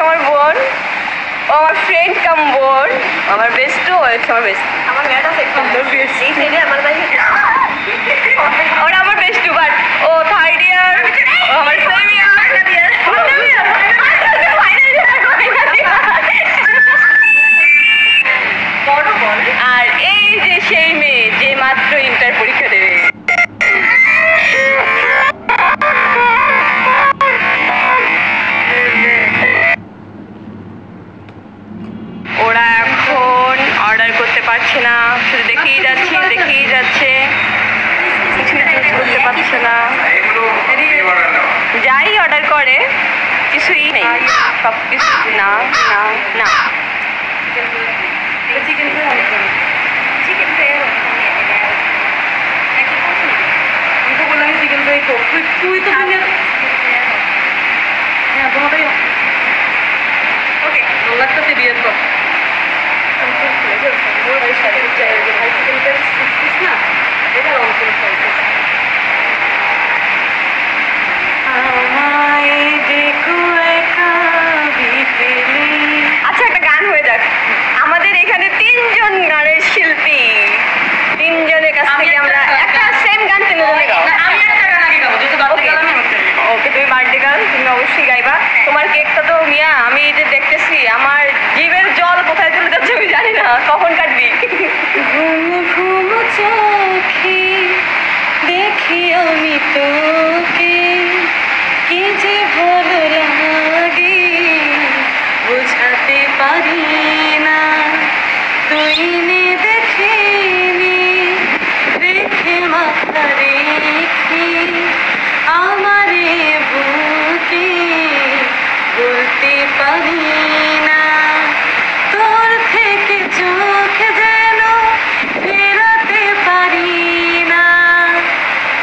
আমার বোন, ও আমার ফ্রেন্ড কাম বোন, আমার বেস্ট, ও হচ্ছে আমার বেস্ট। আমার মেয়েটা ওরা আমার বেস্ট, বাট ও থার্ড ইয়ার, ও আমার সেম ইয়ার। আর এই যে সেই মেয়ে যে মাত্র ইন্টার পরীক্ষা দেবে। ওরা এখন অর্ডার করতে পারছে না, শুধু দেখেই যাচ্ছে কিছু করতে পারছে না। যাই অর্ডার করে কিছুই নেই, সব কিছু না না না। তুই তো হ্যাঁ তোমাদের ওকে লাগতেছে বিয়ের পর আচ্ছা একটা গান হয়ে যাক। আমাদের এখানে 3 জন গানের শিল্পী, 3 জনের কাছ থেকে আমরা একটা সেম গান তিনজনে গাও। আমি একটা গান আগে গাবো, যেহেতু বার্থডে গান আমি করতে দিব। ওকে তুমি বার্থডে গান তুমি অবশ্যই গাইবা। তোমার কেকটা তো মিয়া আমি যে দেখতেছি আমার জিভের জল কোথায় চলে যাচ্ছে আমি জানি না, কখন কাটবি? ঘুম ঘুম চোখে দেখি আমি তোকে, কি যে ভালো লাগে বোঝাতে পারি না। তুই নে দেখে নে রেখে মাথা রেখে আমারে বুকে বলতে পারি না। তোর থেকে চোখ যেন ফেরাতে পারি না।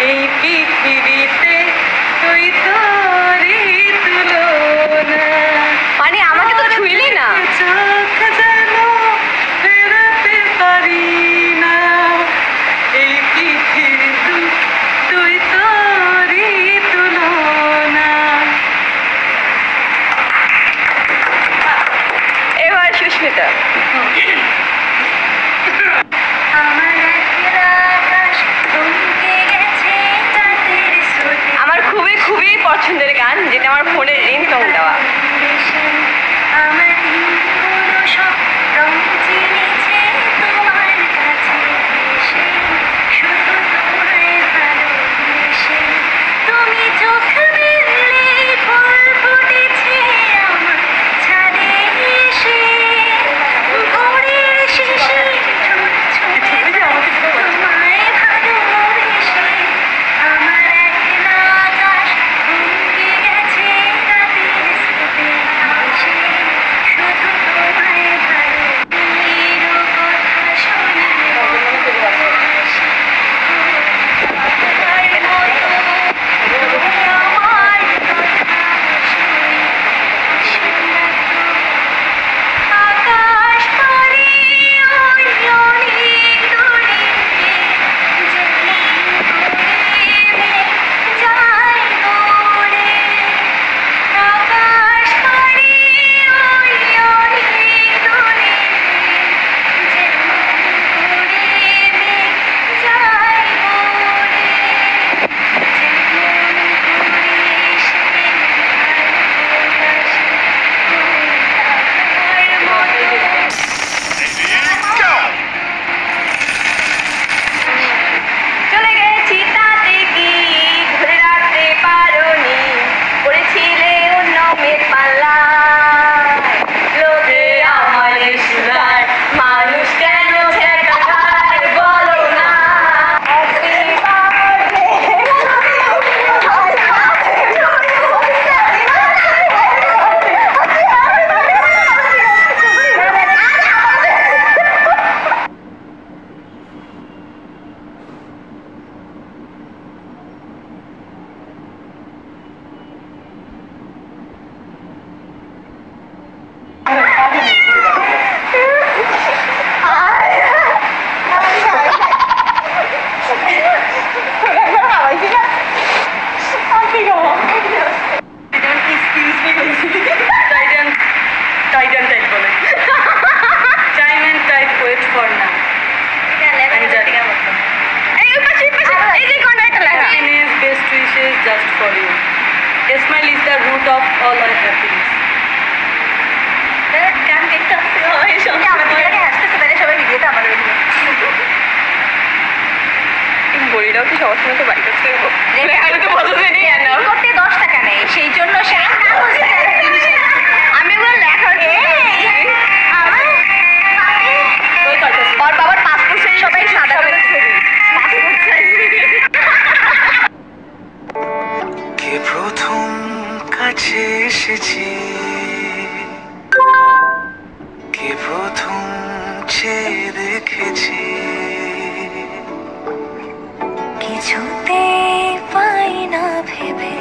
এই পৃথিবীতে root of all our happiness. গান দেখতে আসছে সবাই আমাদের এখানে হাসতেছে তাহলে সবাই ভিডিওতে আমার বড়িটাও কি সবার সময় তো বাড়ি করতে করতে 10 টাকা নেই সেই জন্য সে আমি ওগুলো লেখার ওর বাবার পাসপোর্ট সাইজ সবাই সাদা করে ছবি পাসপোর্ট সাইজ কে প্রথম কাছে এসেছি কে প্রথম চেয়ে দেখেছি কিছুতে পাই না ভেবে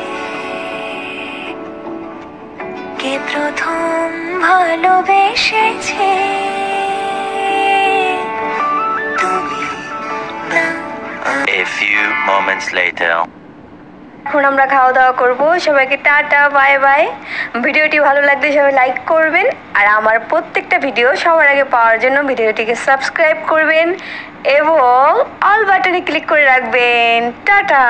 কে প্রথম ভালোবেসেছে তুমি না A few moments later. এখন আমরা খাওয়া দাওয়া করবো সবাইকে টাটা বাই বাই ভিডিওটি ভালো লাগলে সবাই লাইক করবেন আর আমার প্রত্যেকটা ভিডিও সবার আগে পাওয়ার জন্য ভিডিওটিকে সাবস্ক্রাইব করবেন এবং অল বাটনে ক্লিক করে রাখবেন টাটা